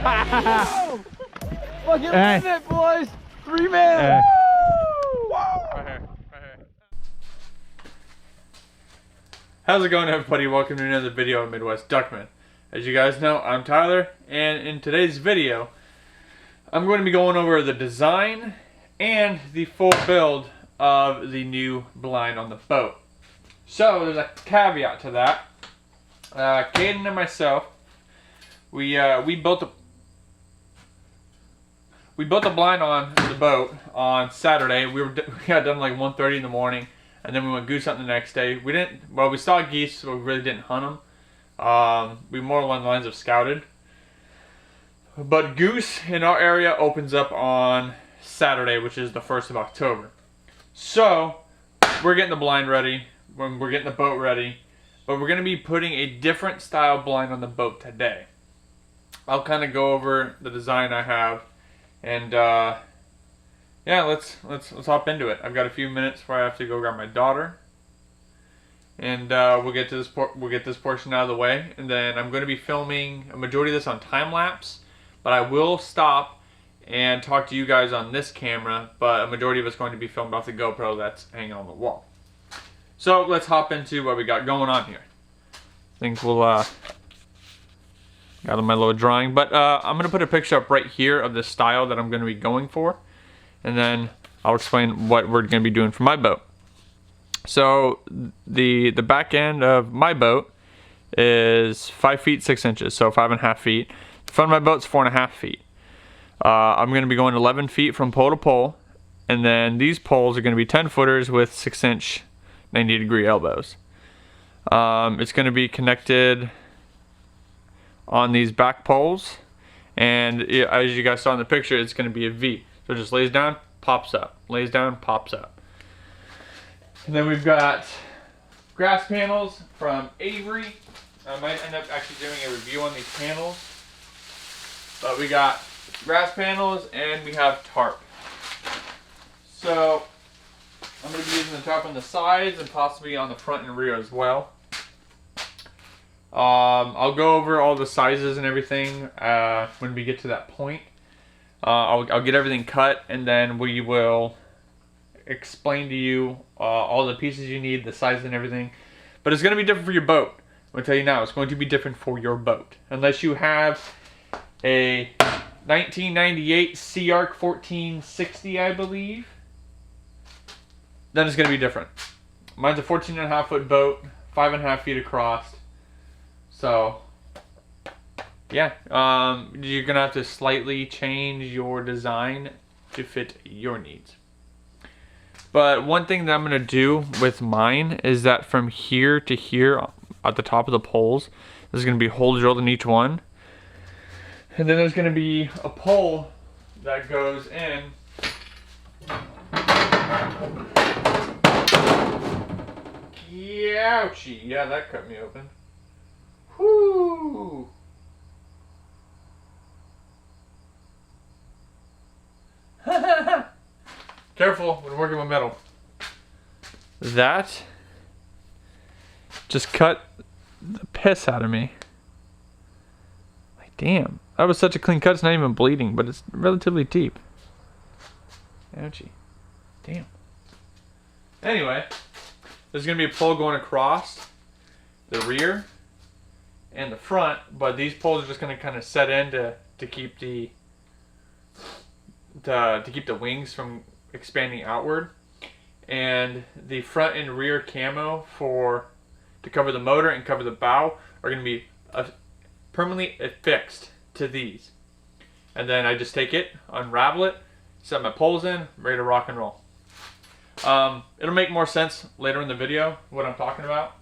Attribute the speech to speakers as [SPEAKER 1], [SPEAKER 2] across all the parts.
[SPEAKER 1] Fucking hey. Love it, boys! 3 man!
[SPEAKER 2] Hey.
[SPEAKER 1] Woo!
[SPEAKER 2] Right here. How's it going, everybody? Welcome to another video of Midwest DuckMen. As you guys know, I'm Tyler, and in today's video, I'm going to be going over the design and the full build of the new blind on the boat. So there's a caveat to that. Caden and myself, we built the blind on the boat on Saturday. We got done like 1:30 in the morning, and then we went goose hunting the next day. We saw geese, so we really didn't hunt them. We more along the lines of scouted. But goose in our area opens up on Saturday, which is the 1st of October. So we're getting the blind ready, we're getting the boat ready, but we're going to be putting a different style blind on the boat today. I'll kind of go over the design I have, and yeah, let's hop into it. I've got a few minutes before I have to go grab my daughter, and we'll get this portion out of the way, and then I'm going to be filming a majority of this on time lapse, but I will stop and talk to you guys on this camera, but a majority of it's going to be filmed off the GoPro that's hanging on the wall. So let's hop into what we got going on here. I think we'll got my little drawing, but I'm gonna put a picture up right here of the style that I'm gonna be going for, and then I'll explain what we're gonna be doing for my boat. So the back end of my boat is 5 feet 6 inches, so 5.5 feet. The front of my boat's 4.5 feet. I'm gonna be going 11 feet from pole to pole, and then these poles are gonna be 10 footers with 6-inch 90-degree elbows. It's going to be connected on these back poles, and as you guys saw in the picture, it's going to be a V. So it just lays down, pops up, lays down, pops up. And then we've got grass panels from Avery. I might end up actually doing a review on these panels, but we got grass panels and we have tarp. So I'm going to be using the tarp on the sides and possibly on the front and rear as well. I'll go over all the sizes and everything when we get to that point. I'll get everything cut, and then we will explain to you all the pieces you need, the size and everything. But it's going to be different for your boat. I'm going to tell you now, it's going to be different for your boat. Unless you have a 1998 Sea Arc 1460, I believe, then it's going to be different. Mine's a 14.5 foot boat, 5.5 feet across. So, yeah, you're going to have to slightly change your design to fit your needs. But one thing that I'm going to do with mine is that from here to here at the top of the poles, there's going to be hole drilled in each one. And then there's going to be a pole that goes in. Ouchie. Yeah, that cut me open. Whoo! Careful when working with metal. That just cut the piss out of me. Like, damn. That was such a clean cut, it's not even bleeding, but it's relatively deep. Ouchie. Damn. Anyway. There's going to be a pole going across the rear and the front, but these poles are just going to kind of set in to keep the wings from expanding outward. And the front and rear camo to cover the motor and cover the bow are going to be permanently affixed to these. And then I just take it, unravel it, set my poles in, ready to rock and roll. It'll make more sense later in the video what I'm talking about.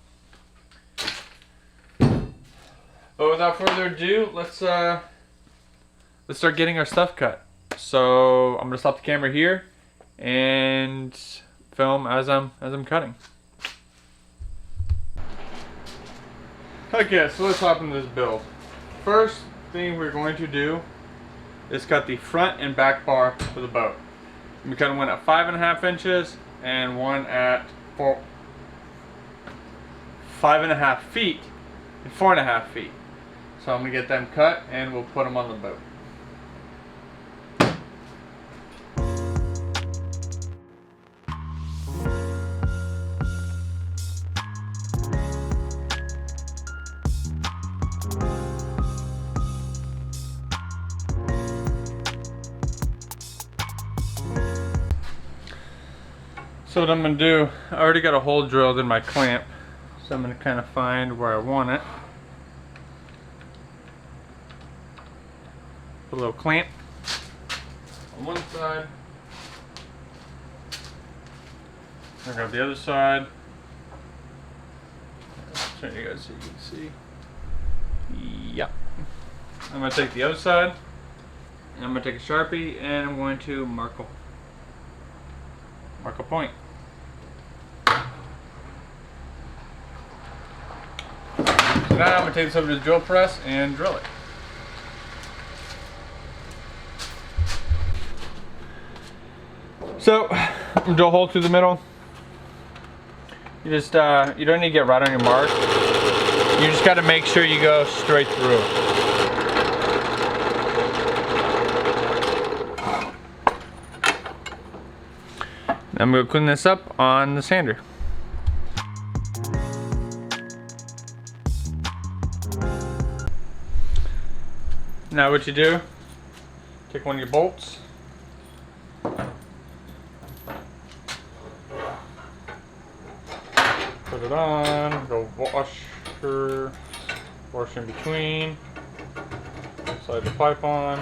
[SPEAKER 2] But without further ado, let's start getting our stuff cut. So I'm gonna stop the camera here and film as I'm cutting. Okay, so let's hop into this build. First thing we're going to do is cut the front and back bar for the boat. We cut one at 5.5 inches and one at 5.5 feet and 4.5 feet. So I'm gonna get them cut and we'll put them on the boat. So what I'm gonna do, I already got a hole drilled in my clamp, so I'm gonna kind of find where I want it. Put a little clamp on one side. I got the other side. I'll turn you guys so you can see. Yep. I'm gonna take the other side, and I'm gonna take a Sharpie, and I'm going to mark a point. So now I'm gonna take this over to the drill press and drill it. So, drill a hole through the middle. You just, you don't need to get right on your mark. You just got to make sure you go straight through. I'm going to clean this up on the sander. Now what you do, take one of your bolts. Put it on, go wash in between, slide the pipe on.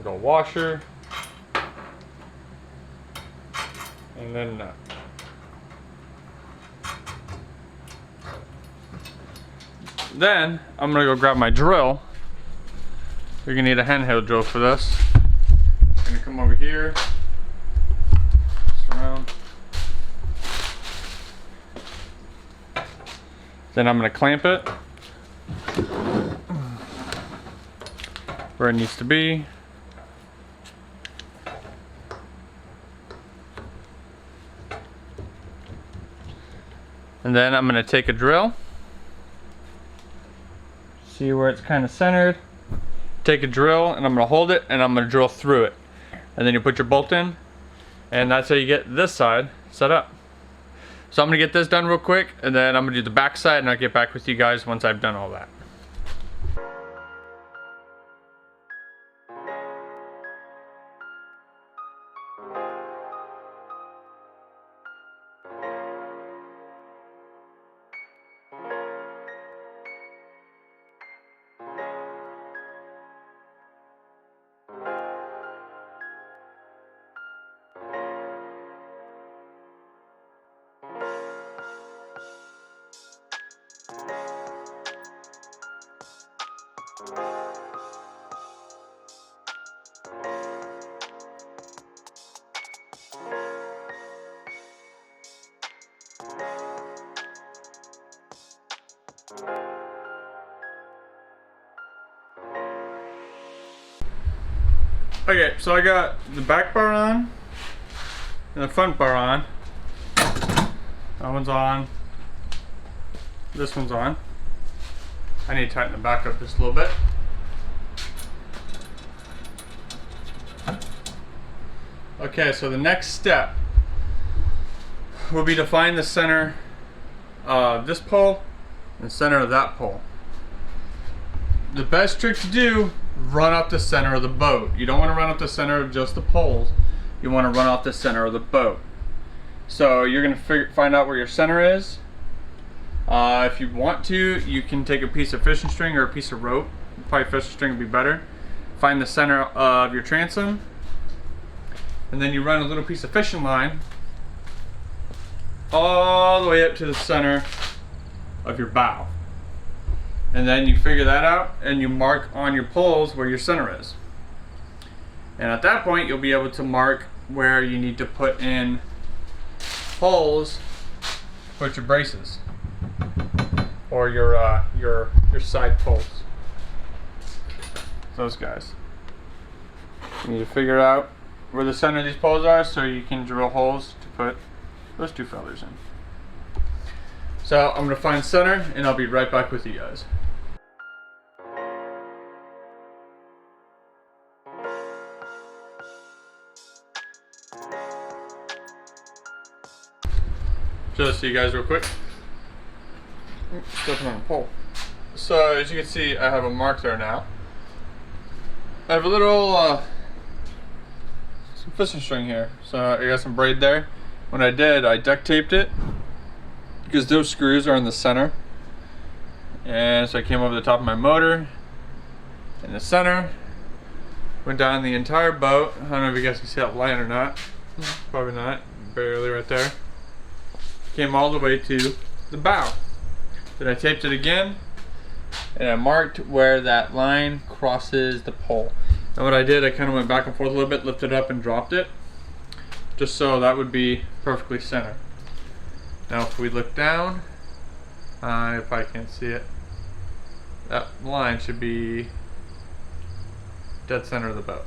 [SPEAKER 2] Go washer, and then nut. Then I'm gonna go grab my drill. You're gonna need a handheld drill for this. I'm gonna come over here, twist around. Then I'm gonna clamp it where it needs to be. And then I'm gonna take a drill. See where it's kind of centered. Take a drill and I'm gonna hold it and I'm gonna drill through it. And then you put your bolt in, and that's how you get this side set up. So I'm gonna get this done real quick, and then I'm gonna do the back side, and I'll get back with you guys once I've done all that. Okay, so I got the back bar on and the front bar on. That one's on. This one's on. I need to tighten the back up just a little bit. Okay, so the next step will be to find the center of this pole and the center of that pole. The best trick to do, run up the center of the boat. You don't want to run up the center of just the poles. You want to run off the center of the boat. So you're going to find out where your center is. If you want to, you can take a piece of fishing string or a piece of rope. Probably fishing string would be better. Find the center of your transom. And then you run a little piece of fishing line all the way up to the center of your bow. And then you figure that out and you mark on your poles where your center is. And at that point you'll be able to mark where you need to put in holes, put your braces or your side poles. Those guys. You need to figure out where the center of these poles are so you can drill holes to put those two feathers in. So I'm going to find center and I'll be right back with you guys. show this to you guys real quick. Still on the pole. So as you can see, I have a mark there now. I have a little some fishing string here. So I got some braid there. When I did, I duct taped it because those screws are in the center. And so I came over the top of my motor in the center, went down the entire boat. I don't know if you guys can see that line or not. Probably not, barely right there. Came all the way to the bow. Then I taped it again, and I marked where that line crosses the pole. And what I did, I kind of went back and forth a little bit, lifted up and dropped it, just so that would be perfectly center. Now if we look down, if I can't see it, that line should be dead center of the boat.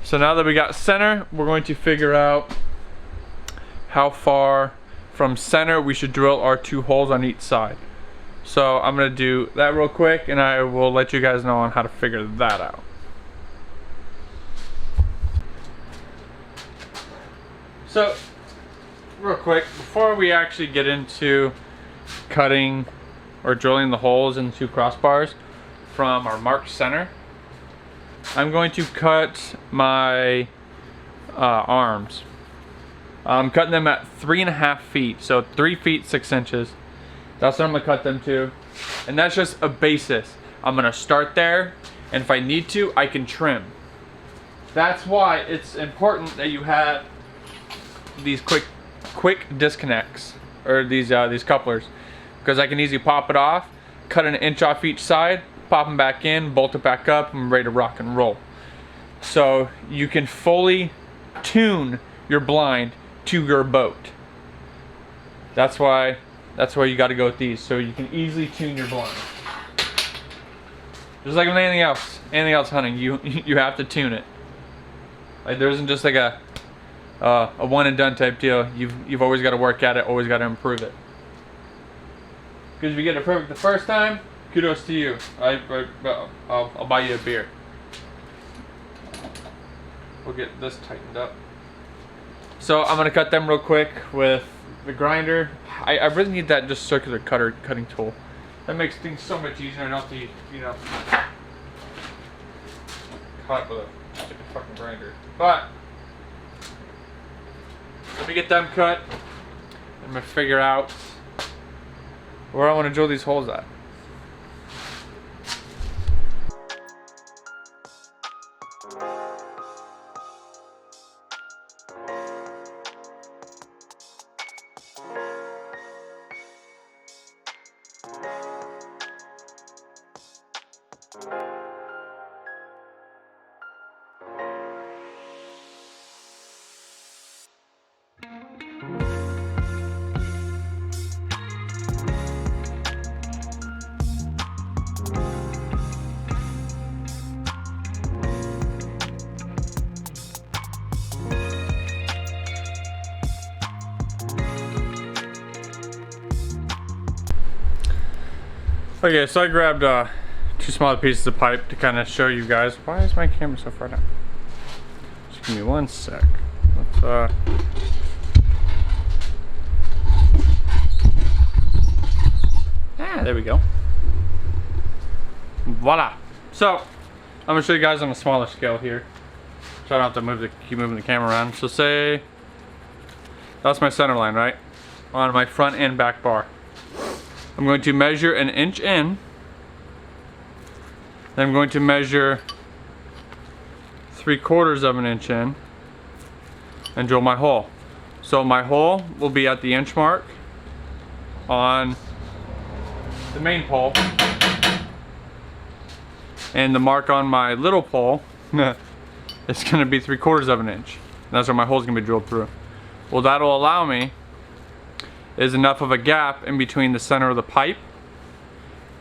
[SPEAKER 2] So now that we got center, we're going to figure out how far from center we should drill our 2 holes on each side. So I'm gonna do that real quick, and I will let you guys know on how to figure that out. So real quick, before we actually get into cutting or drilling the holes in the 2 crossbars from our marked center, I'm going to cut my arms. I'm cutting them at 3.5 feet, so 3 feet 6 inches. That's what I'm gonna cut them to, and that's just a basis. I'm gonna start there, and if I need to, I can trim. That's why it's important that you have these quick disconnects, or these couplers, because I can easily pop it off, cut an inch off each side, pop them back in, bolt it back up, and I'm ready to rock and roll. So you can fully tune your blind to your boat. That's why you got to go with these, so you can easily tune your blind. Just like with anything else hunting, you have to tune it. Like there isn't just like a one and done type deal. You've always got to work at it, always got to improve it. Because if you get it perfect the first time, kudos to you. I'll buy you a beer. We'll get this tightened up. So I'm gonna cut them real quick with the grinder. I really need that just circular cutting tool. That makes things so much easier. I don't have to, you know, cut with a stupid fucking grinder. But let me get them cut. I'm gonna figure out where I want to drill these holes at. Okay, so I grabbed 2 smaller pieces of pipe to kind of show you guys. Why is my camera so far down? Just give me 1 sec. Let's there we go. Voila. So I'm gonna show you guys on a smaller scale here, so I don't have to keep moving the camera around. So say that's my center line, right, on my front and back bar. I'm going to measure 1 inch in. Then I'm going to measure 3/4 of an inch in and drill my hole. So my hole will be at the inch mark on the main pole, and the mark on my little pole is going to be 3/4 of an inch. That's where my hole is going to be drilled through. Well, that'll allow me is enough of a gap in between the center of the pipe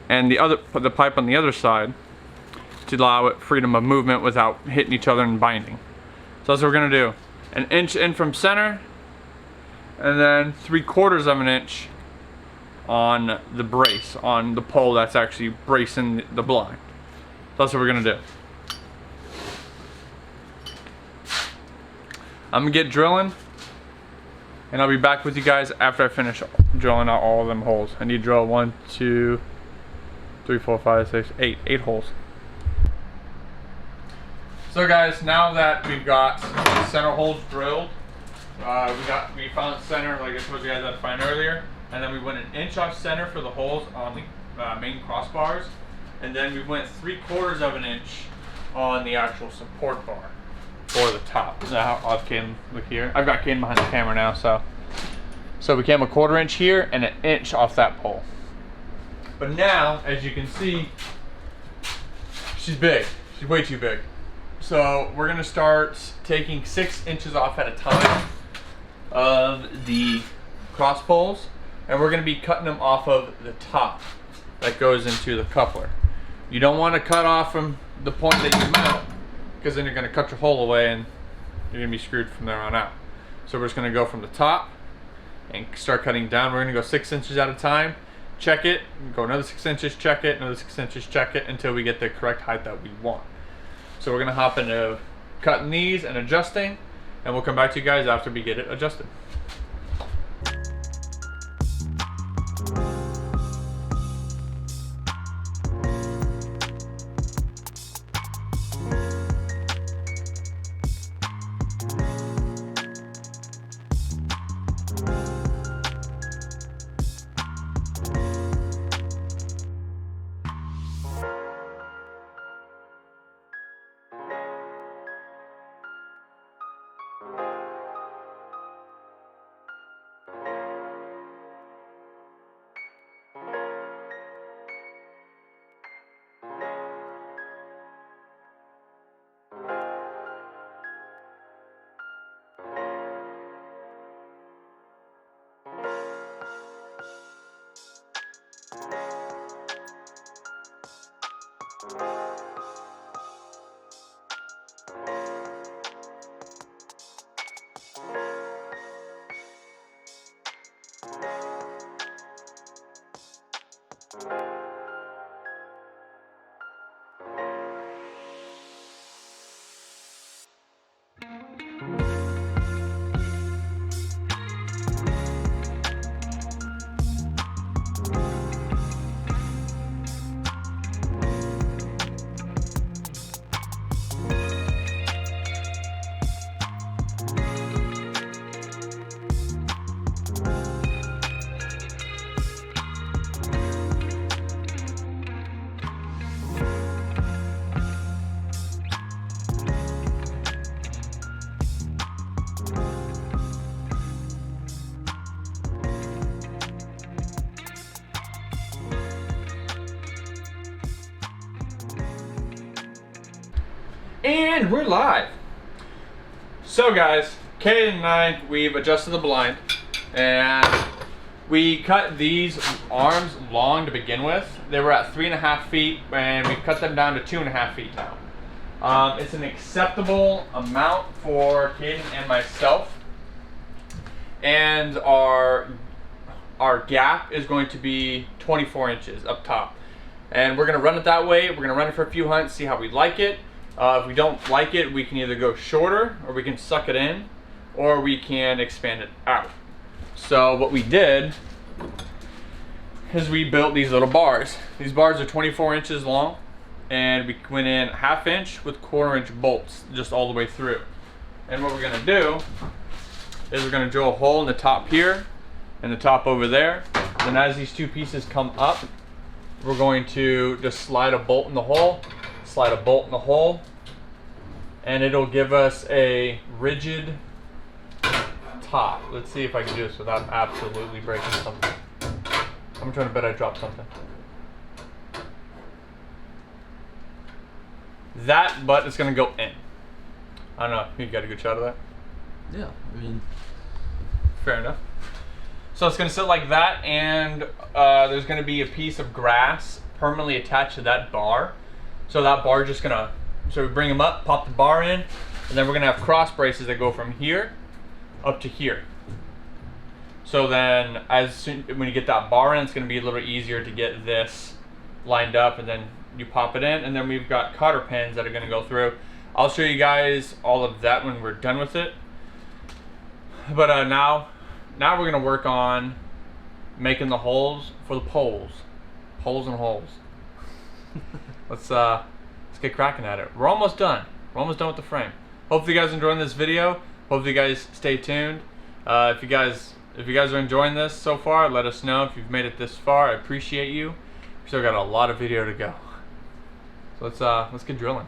[SPEAKER 2] and the pipe on the other side to allow it freedom of movement without hitting each other and binding. So that's what we're gonna do. 1 inch in from center, and then 3/4 of an inch on the brace, on the pole that's actually bracing the blind. So that's what we're gonna do. I'm gonna get drilling. and I'll be back with you guys after I finish drilling out all of them holes. I need to drill 1, 2, 3, 4, 5, 6, 8. 8 holes. So guys, now that we've got the center holes drilled, we found center like I told you guys I'd find earlier, and then we went 1 inch off center for the holes on the main crossbars, and then we went 3/4 of an inch on the actual support bar for the top. Now I'll have Caden look here. I've got Caden behind the camera now, so we came 1/4 inch here and 1 inch off that pole. But now, as you can see, she's big. She's way too big. So we're gonna start taking 6 inches off at a time of the cross poles, and we're gonna be cutting them off of the top that goes into the coupler. You don't want to cut off from the point that you mount, because then you're gonna cut your hole away and you're gonna be screwed from there on out. So we're just gonna go from the top and start cutting down. We're gonna go 6 inches at a time, check it, go another 6 inches, check it, another 6 inches, check it, until we get the correct height that we want. So we're gonna hop into cutting these and adjusting, and we'll come back to you guys after we get it adjusted. And we're live. So guys, Caden and I, we've adjusted the blind, and we cut these arms long to begin with. They were at 3.5 feet, and we've cut them down to 2.5 feet now. It's an acceptable amount for Caden and myself, and our gap is going to be 24 inches up top. And we're gonna run it that way. We're gonna run it for a few hunts, see how we like it. If we don't like it, we can either go shorter, or we can suck it in, or we can expand it out. So what we did is we built these little bars. These bars are 24 inches long, and we went in 1/2 inch with 1/4 inch bolts just all the way through. And what we're gonna do is we're gonna drill a hole in the top here and the top over there. Then as these two pieces come up, we're going to just slide a bolt in the hole, slide a bolt in the hole, and it'll give us a rigid top. Let's see if I can do this without absolutely breaking something. I'm trying to bet I dropped something. That butt is gonna go in. I don't know, you got a good shot of that?
[SPEAKER 1] Yeah, I mean,
[SPEAKER 2] fair enough. So it's gonna sit like that, and there's gonna be a piece of grass permanently attached to that bar. So that bar just gonna, so we bring them up, pop the bar in, and then we're gonna have cross braces that go from here up to here. So then when you get that bar in, it's gonna be a little easier to get this lined up, and then you pop it in, and then we've got cotter pins that are gonna go through. I'll show you guys all of that when we're done with it. But now now we're gonna work on making the holes for the poles. Poles and holes. Let's get cracking at it. We're almost done. We're almost done with the frame. Hopefully you guys are enjoying this video. Hopefully you guys stay tuned. If you guys are enjoying this so far, let us know. If you've made it this far, I appreciate you. We still got a lot of video to go. So let's get drilling.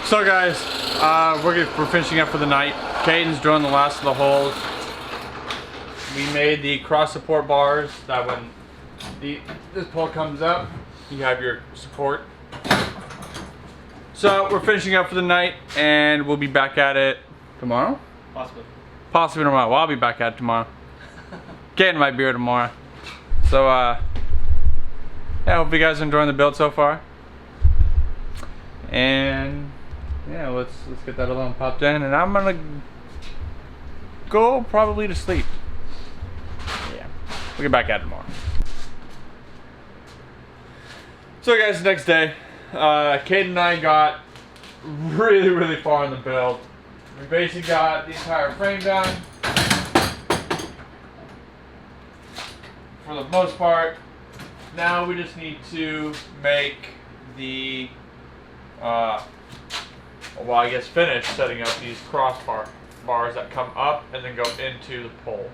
[SPEAKER 2] So guys, we're finishing up for the night. Caden's drilling the last of the holes. We made the cross support bars that when this pole comes up, you have your support. So we're finishing up for the night, and we'll be back at it tomorrow? Possibly tomorrow. Well, I'll be back at it tomorrow. Caden might be here tomorrow. So yeah, hope you guys are enjoying the build so far. And yeah, let's get that alarm popped in, and I'm gonna go probably to sleep. Yeah, we'll get back at it tomorrow. So guys, next day, Caden and I got really far in the build. We basically got the entire frame done for the most part. Now we just need to make the well, I guess finish setting up these crossbar bars that come up and then go into the pole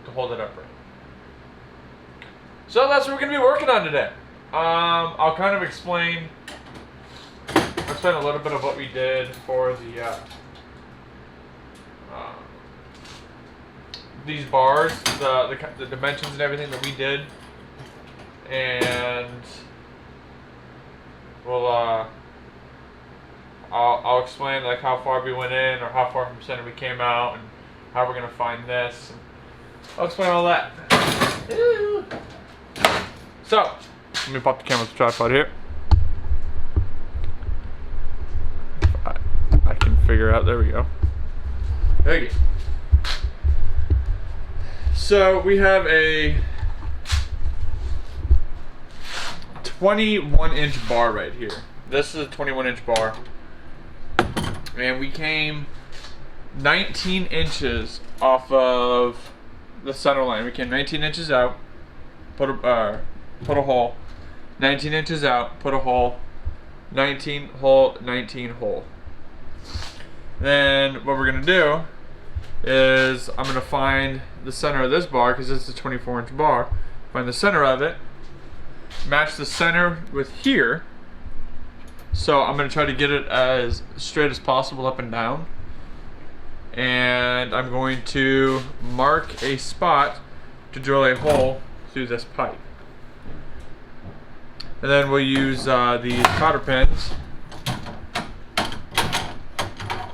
[SPEAKER 2] to hold it upright. So that's what we're going to be working on today. I'll kind of explain a little bit of what we did for the these bars, the dimensions and everything that we did, and we'll I'll explain like how far we went in or how far from center we came out and how we're gonna find this. I'll explain all that. So let me pop the camera with the tripod here. I can figure out. There we go. There you go. So we have a 21-inch bar right here. This is a 21-inch bar. And we came 19 inches off of the center line. We came 19 inches out, put a hole, 19 inches out, put a hole, 19 hole, 19 hole. Then what we're gonna do is I'm gonna find the center of this bar because it's a 24-inch bar. Find the center of it, match the center with here. So I'm going to try to get it as straight as possible up and down. And I'm going to mark a spot to drill a hole through this pipe. And then we'll use these cotter pins,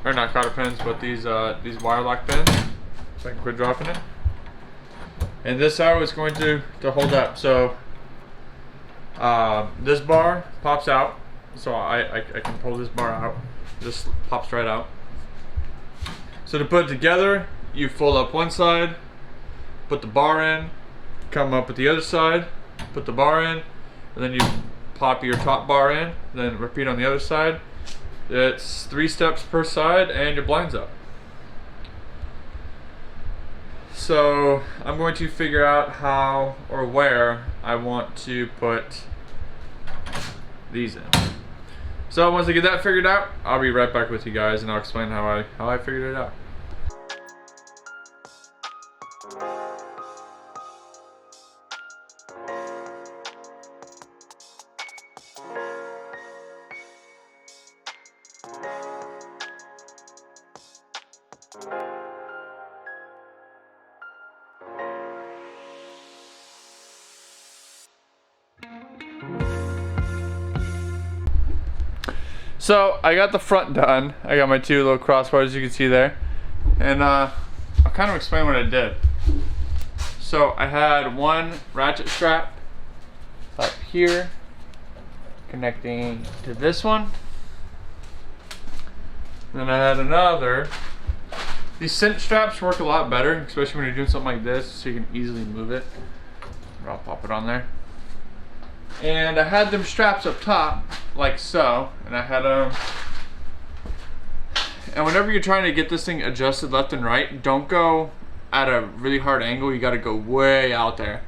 [SPEAKER 2] or not cotter pins, but these wire lock pins, so I can quit dropping it. And this arrow is going to hold up. So this bar pops out, so I can pull this bar out. This pops right out. So to put it together, you fold up one side, put the bar in, come up with the other side, put the bar in, and then you pop your top bar in, then repeat on the other side. It's 3 steps per side and your blind's up. So I'm going to figure out how or where I want to put these in. So once I get that figured out, I'll be right back with you guys and I'll explain how I figured it out. So I got the front done. I got my 2 little crossbars you can see there. And I'll kind of explain what I did. So I had one ratchet strap up here connecting to this one. Then I had another. These cinch straps work a lot better, especially when you're doing something like this, so you can easily move it. I'll pop it on there. And I had them straps up top, like so, and I had them. And whenever you're trying to get this thing adjusted left and right, don't go at a really hard angle. You got to go way out there.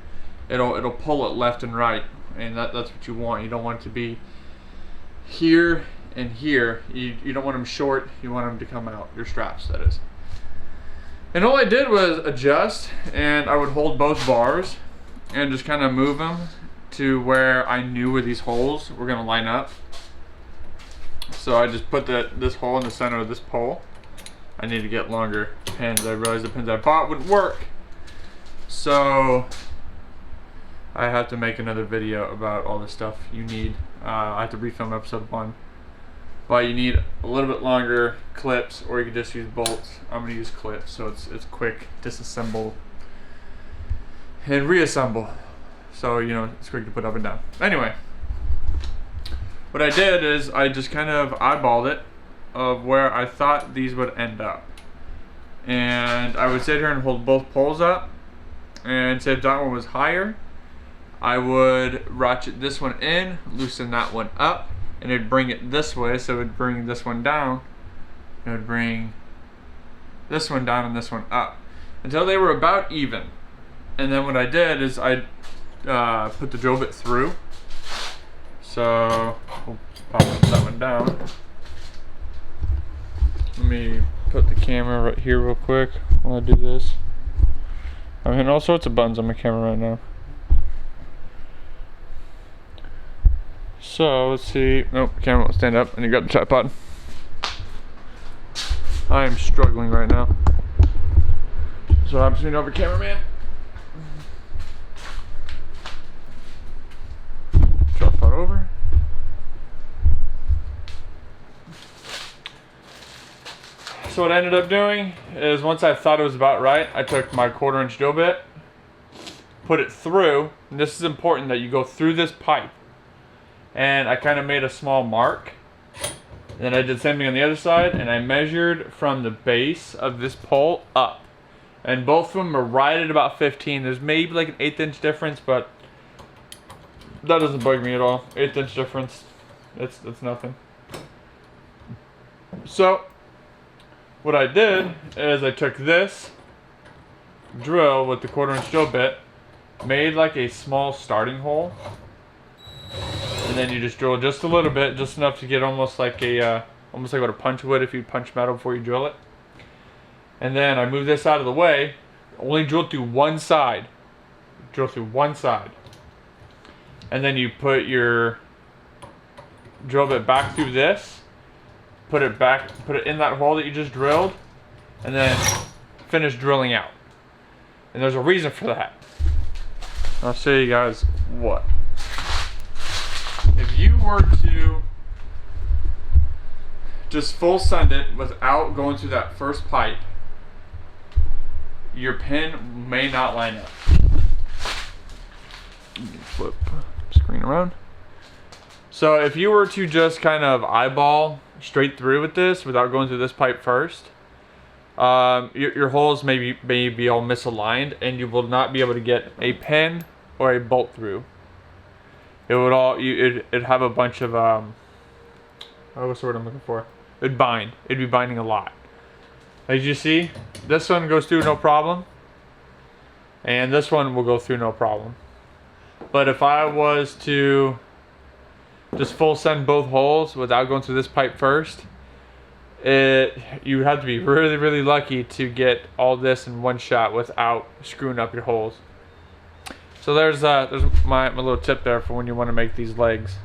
[SPEAKER 2] It'll pull it left and right, and that's what you want. You don't want it to be here and here. You don't want them short. You want them to come out. Your straps, that is. And all I did was adjust, and I would hold both bars and just kind of move them to where I knew where these holes were gonna line up. So I just put this hole in the center of this pole. I need to get longer pins. I realized the pins I bought wouldn't work. So I have to make another video about all the stuff you need. I have to refilm episode 1. But you need a little bit longer clips, or you can just use bolts. I'm gonna use clips, so it's quick disassemble and reassemble. So, you know, it's quick to put up and down. Anyway, what I did is I just kind of eyeballed it of where I thought these would end up. And I would sit here and hold both poles up, and say if that one was higher, I would ratchet this one in, loosen that one up, and it'd bring it this way, so it would bring this one down, it would bring this one down and this one up, until they were about even. And then what I did is I put the drill bit through. So we'll pop that one down. Let me put the camera right here real quick while I do this. I'm hitting all sorts of buttons on my camera right now. So let's see. Nope, the camera won't stand up. And you got the tripod. I am struggling right now. So I'm swinging over cameraman. Tripod over. So what I ended up doing is, once I thought it was about right, I took my 1/4" drill bit, put it through, and this is important that you go through this pipe. And I kind of made a small mark. And then I did the same thing on the other side, and I measured from the base of this pole up. And both of them are right at about 15. There's maybe like an 1/8 inch difference, but that doesn't bug me at all. 1/8 inch difference, that's nothing. So what I did is I took this drill with the 1/4" drill bit, made like a small starting hole, and then you just drill just a little bit, just enough to get almost like what a punch would if you punch metal before you drill it. And then I move this out of the way, only drill through one side. Drill through one side. And then you put your drill bit back through this, put it in that hole that you just drilled, and then finish drilling out. And there's a reason for that. I'll show you guys what. were to just full send it without going through that first pipe, your pin may not line up. Flip screen around. So if you were to just kind of eyeball straight through with this without going through this pipe first, your holes may be all misaligned, and you will not be able to get a pin or a bolt through. It would it'd have a bunch of what's the word I'm looking for? It'd bind. It'd be binding a lot. As you see, this one goes through no problem, and this one will go through no problem. But if I was to just full send both holes without going through this pipe first, you have to be really, really lucky to get all this in one shot without screwing up your holes. So there's my little tip there for when you want to make these legs.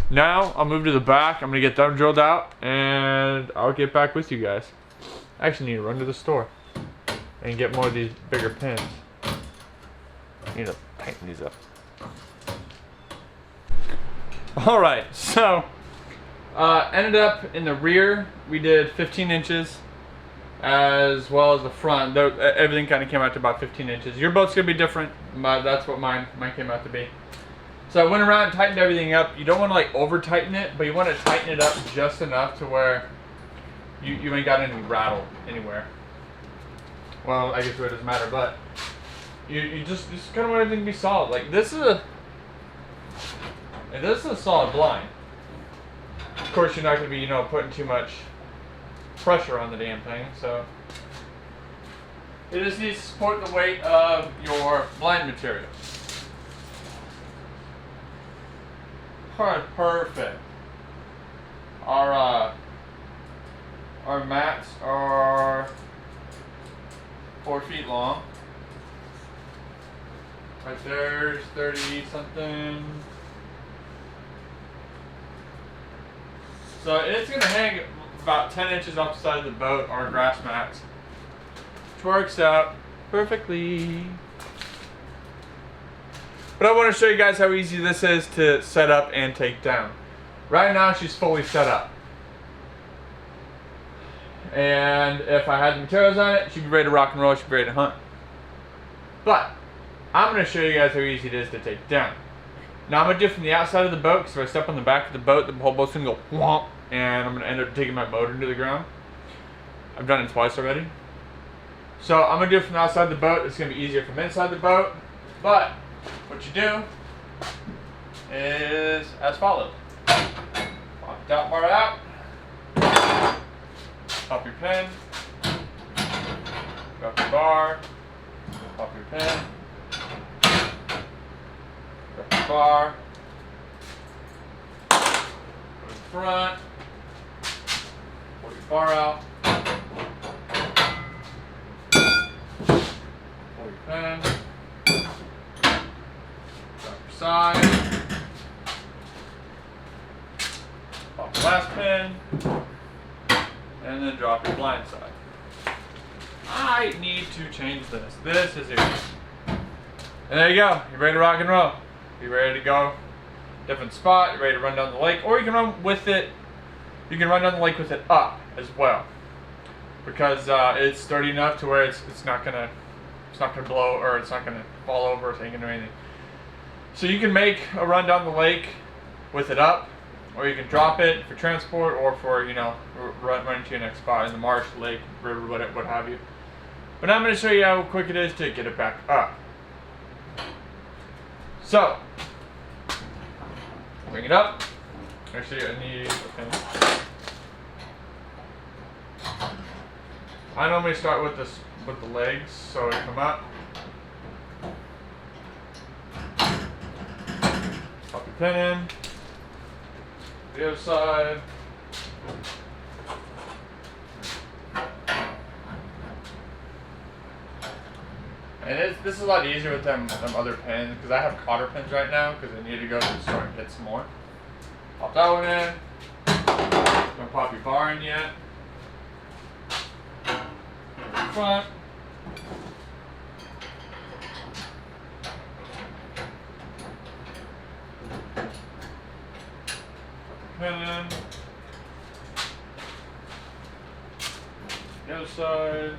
[SPEAKER 2] Now I'll move to the back. I'm gonna get them drilled out, and I'll get back with you guys. I actually need to run to the store and get more of these bigger pins. I need to tighten these up. All right, so ended up in the rear. We did 15 inches, as well as the front. Everything kind of came out to about 15 inches. Your boat's gonna be different, but that's what mine came out to be. So I went around and tightened everything up. You don't want to like over tighten it, but you want to tighten it up just enough to where you ain't got any rattle anywhere. Well, I guess it doesn't matter, but you just kind of want everything to be solid. Like this is a solid blind. Of course, you're not going to be putting too much pressure on the damn thing, so it just needs to support the weight of your blind material. Alright, perfect. Our mats are 4 feet long. Right there's 30 something. So it's going to hang about 10 inches off the side of the boat, our grass mats, which works out perfectly. But I want to show you guys how easy this is to set up and take down. Right now she's fully set up. And if I had the materials on it, she'd be ready to rock and roll, she'd be ready to hunt. But I'm going to show you guys how easy it is to take down. Now I'm going to do it from the outside of the boat, because if I step on the back of the boat, the whole boat's going to go whomp, and I'm going to end up taking my motor into the ground. I've done it twice already. So I'm going to do it from the outside of the boat. It's going to be easier from inside the boat. But what you do is as follows. Pop the top bar out. Pop your pin. Drop your bar. Pop your pin. Drop your bar. Go to the front. Pull your bar out. Pull your pin. Side, pop the last pin, and then drop your blind side. I need to change this. This is it. And there you go. You're ready to rock and roll. You're ready to go different spot. You're ready to run down the lake, or you can run with it. You can run down the lake with it up as well, because it's sturdy enough to where it's not gonna blow, or it's not gonna fall over, or it ain't gonna do anything. So you can make a run down the lake with it up, or you can drop it for transport, or for run to your next spot in the marsh, lake, river, what have you. But now I'm going to show you how quick it is to get it back up. So bring it up. Actually, I need a pin. I normally start with the legs, so I come up. Pop your pin in. The other side. And this is a lot easier with them other pins, because I have cotter pins right now, because I need to go to the store and get some more. Pop that one in. Don't pop your bar in yet. Front. And then the other side.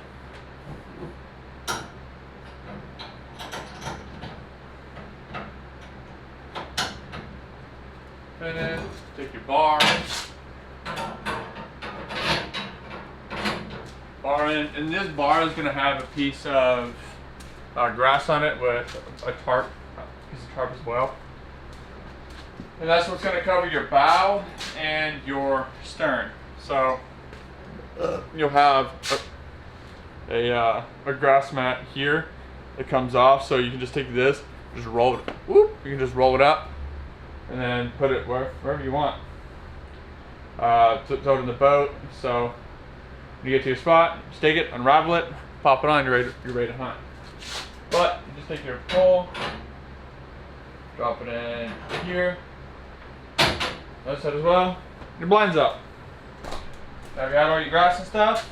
[SPEAKER 2] And then take your bar in, and this bar is going to have a piece of grass on it with a tarp, piece of tarp as well. And that's what's going to cover your bow and your stern. So you'll have a grass mat here that comes off, so you can just take this, just roll it. Whoop, you can just roll it up, and then put it wherever you want. Throw it in the boat. So when you get to your spot, stake it, unravel it, pop it on, you're ready to hunt. But you just take your pole, drop it in here. Other side as well. Your blind's up. Now you got all your grass and stuff.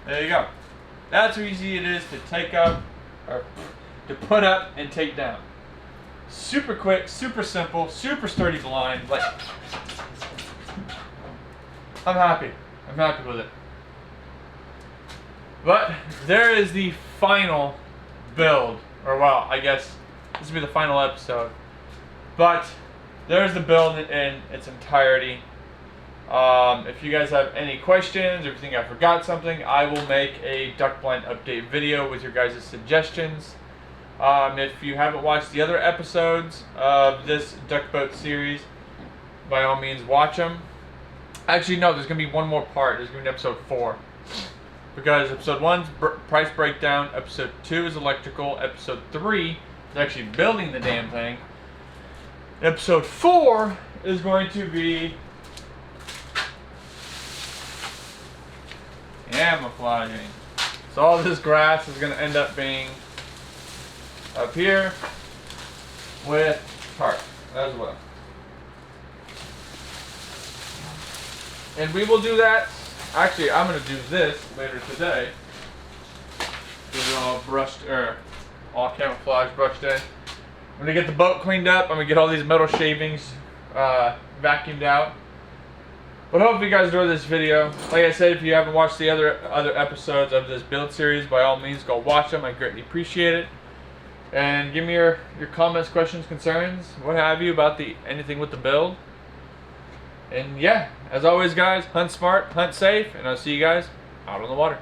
[SPEAKER 2] There you go. That's how easy it is to take up, or to put up and take down. Super quick, super simple, super sturdy blind. Like, I'm happy with it. But there is the final build, or well, I guess this will be the final episode. But there's the build in its entirety. If you guys have any questions, or if you think I forgot something, I will make a duck blind update video with your guys' suggestions. If you haven't watched the other episodes of this duck boat series, by all means watch them. Actually, no, there's going to be one more part. There's going to be episode 4. Because episode 1's price breakdown, episode 2 is electrical, episode 3 is actually building the damn thing. Episode 4 is going to be camouflaging. So all this grass is going to end up being up here with tarp as well. And we will do that. Actually, I'm going to do this later today. Get it all brushed, or all camouflage brushed in. I'm going to get the boat cleaned up. I'm going to get all these metal shavings vacuumed out. But hope you guys enjoyed this video. Like I said, if you haven't watched the other episodes of this build series, by all means go watch them. I greatly appreciate it. And give me your comments, questions, concerns, what have you about anything with the build. And yeah, as always guys, hunt smart, hunt safe, and I'll see you guys out on the water.